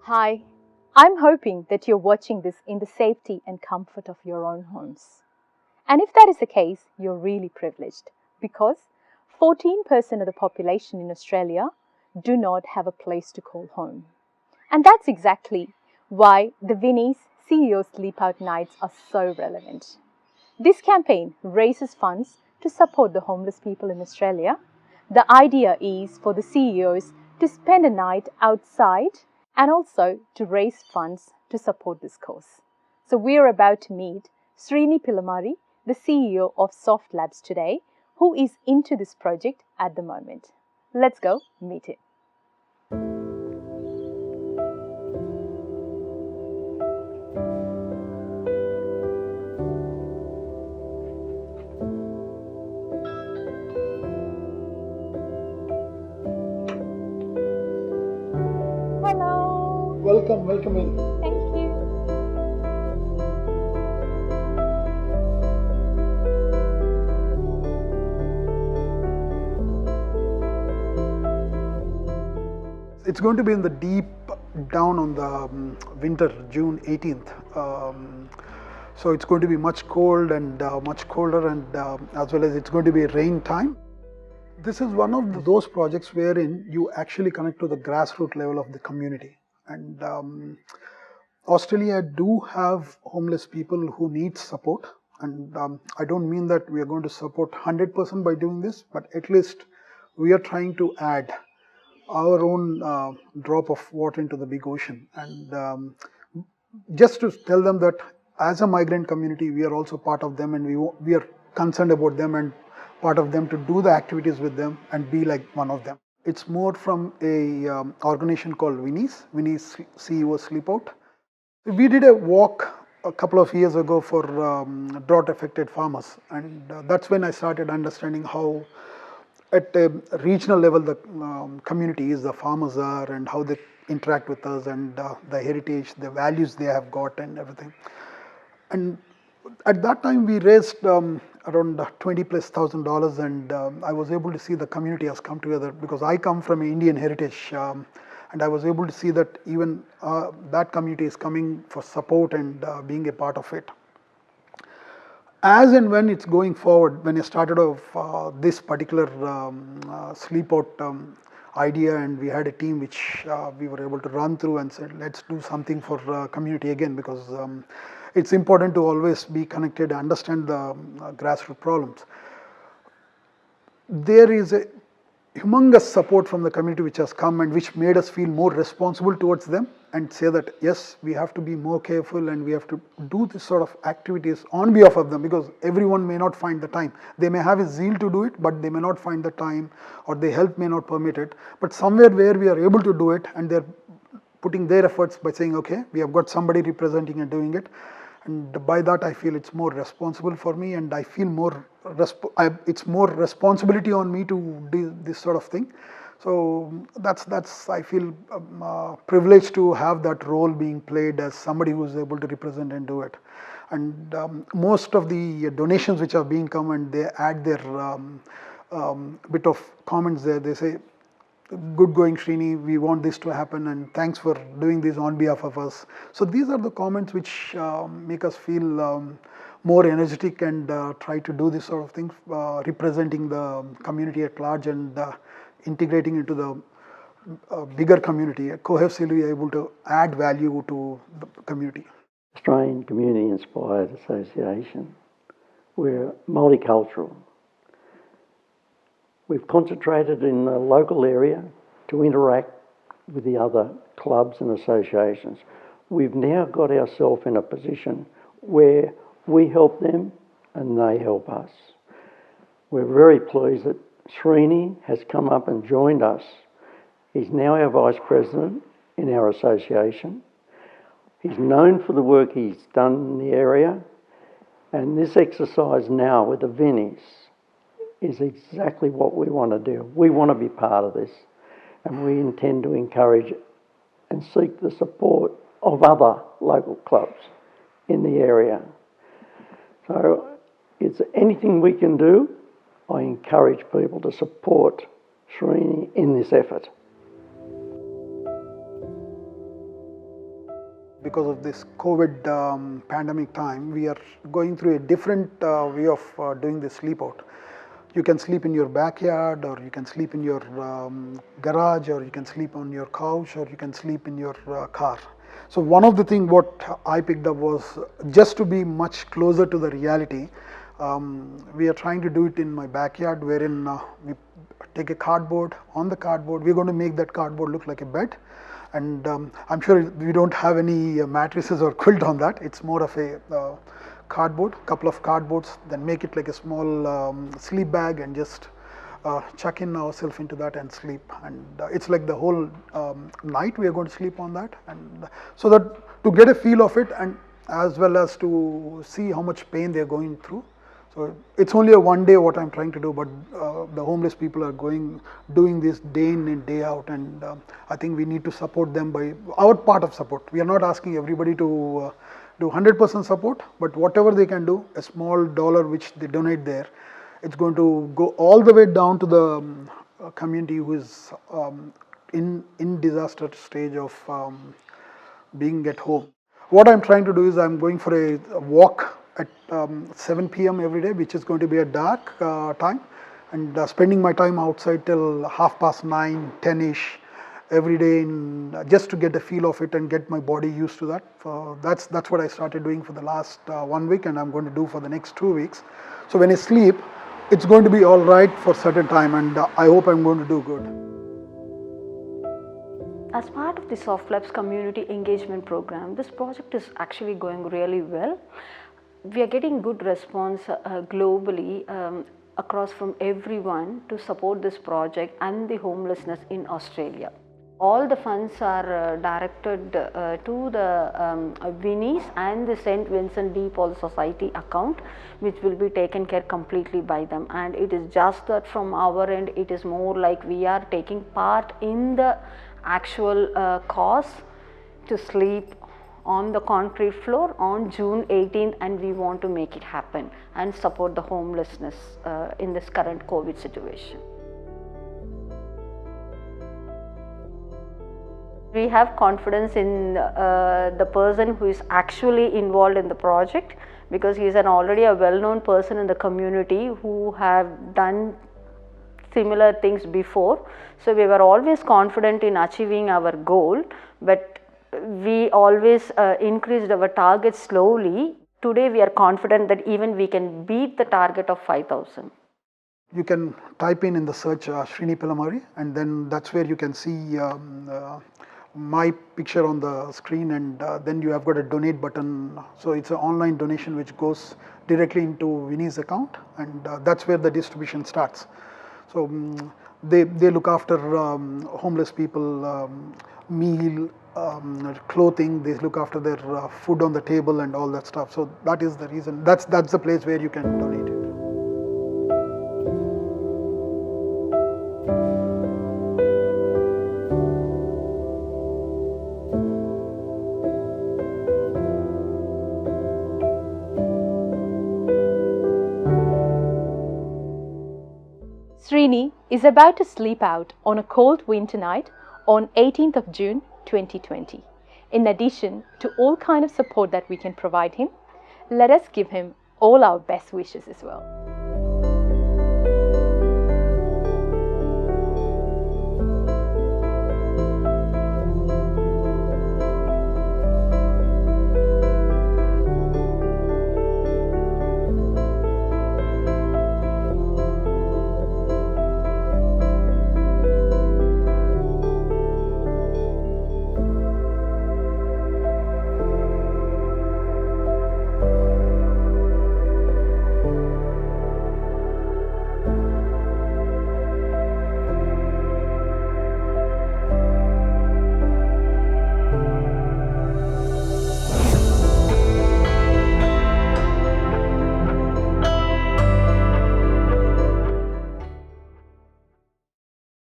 Hi, I'm hoping that you're watching this in the safety and comfort of your own homes. And if that is the case, you're really privileged because 14% of the population in Australia do not have a place to call home. And that's exactly why the Vinnies CEO Sleepout nights are so relevant. This campaign raises funds to support the homeless people in Australia. The idea is for the CEOs to spend a night outside and also to raise funds to support this cause. So we are about to meet Sreeni Pillamarri, the CEO of Softlabs today, who is into this project at the moment. Let's go meet him. Hello. Welcome in. Thank you. It's going to be in the deep down on the winter, June 18th. So it's going to be much cold and much colder, and as well as it's going to be rain time. This is one of those projects wherein you actually connect to the grassroots level of the community. And Australia do have homeless people who need support. And I don't mean that we are going to support 100% by doing this, but at least we are trying to add our own drop of water into the big ocean. And just to tell them that as a migrant community, we are also part of them, and we are concerned about them and part of them, to do the activities with them and be like one of them. It's more from a organization called Vinnies CEO Sleepout. We did a walk a couple of years ago for drought affected farmers, and that's when I started understanding how at a regional level the communities, the farmers are, and how they interact with us, and the heritage, the values they have got and everything. And at that time we raised around $20,000+, and I was able to see the community has come together, because I come from Indian heritage, and I was able to see that even that community is coming for support and being a part of it. As and when it's going forward, when I started off this particular sleep out idea, and we had a team which we were able to run through and said, let's do something for community again, because it's important to always be connected, understand the grassroots problems. There is a humongous support from the community which has come, and which made us feel more responsible towards them, and say that yes, we have to be more careful, and we have to do this sort of activities on behalf of them, because everyone may not find the time. They may have a zeal to do it, but they may not find the time, or their health may not permit it. But somewhere where we are able to do it, and they're putting their efforts by saying, okay, we have got somebody representing and doing it, and by that I feel it's more responsible for me, and I feel more it's more responsibility on me to do this sort of thing. So that's I feel privileged to have that role being played as somebody who is able to represent and do it. And most of the donations which are being come, and they add their bit of comments there. They say, good going, Sreeni, we want this to happen, and thanks for doing this on behalf of us. So these are the comments which make us feel more energetic, and try to do this sort of thing, representing the community at large, and integrating into the bigger community, cohesively able to add value to the community. Australian Community Inspired Association. We're multicultural. We've concentrated in the local area to interact with the other clubs and associations. We've now got ourselves in a position where we help them and they help us. We're very pleased that Sreeni has come up and joined us. He's now our Vice President in our association. He's known for the work he's done in the area, and this exercise now with the Vinnies is exactly what we want to do. We want to be part of this, and we intend to encourage and seek the support of other local clubs in the area. So it's anything we can do. I encourage people to support Sreeni in this effort. because of this COVID pandemic time, we are going through a different way of doing the sleep out. You can sleep in your backyard, or you can sleep in your garage, or you can sleep on your couch, or you can sleep in your car. So one of the things what I picked up was just to be much closer to the reality. We are trying to do it in my backyard, wherein we take a cardboard. On the cardboard, we're going to make that cardboard look like a bed. And I'm sure we don't have any mattresses or quilt on that. It's more of a cardboard, couple of cardboards, then make it like a small sleep bag and just chuck in ourselves into that and sleep. And it's like the whole night we are going to sleep on that, and so that to get a feel of it, and as well as to see how much pain they are going through. So it's only a one day what I'm trying to do, but the homeless people are doing this day in and day out, and I think we need to support them by our part of support. We are not asking everybody to do 100% support, but whatever they can do, a small dollar which they donate there, it's going to go all the way down to the community who is in disaster stage of being at home. What I'm trying to do is I'm going for a walk at 7 p.m. every day, which is going to be a dark time, and spending my time outside till 9:30, 10ish every day, just to get a feel of it and get my body used to that. That's what I started doing for the last 1 week, and I'm going to do for the next 2 weeks. So when I sleep, it's going to be all right for certain time, and I hope I'm going to do good. As part of the Softlabs community engagement program, this project is actually going really well. We are getting good response globally across from everyone to support this project and the homelessness in Australia. All the funds are directed to the Vinnies and the St. Vincent de Paul Society account, which will be taken care completely by them. And it is just that from our end, it is more like we are taking part in the actual cause to sleep on the concrete floor on June 18th, and we want to make it happen and support the homelessness in this current COVID situation. We have confidence in the person who is actually involved in the project, because he is already a well-known person in the community who have done similar things before. So we were always confident in achieving our goal, but we always increased our target slowly. Today we are confident that even we can beat the target of 5,000. You can type in the search Sreeni Pillamarri, and then that's where you can see my picture on the screen, and then you have got a donate button. So it's an online donation which goes directly into Vinnie's account, and that's where the distribution starts. So they look after homeless people, meal, clothing. They look after their food on the table and all that stuff. So that is the reason. That's the place where you can donate it. Sreeni is about to sleep out on a cold winter night on 18th of June 2020. In addition to all kind of support that we can provide him, let us give him all our best wishes as well.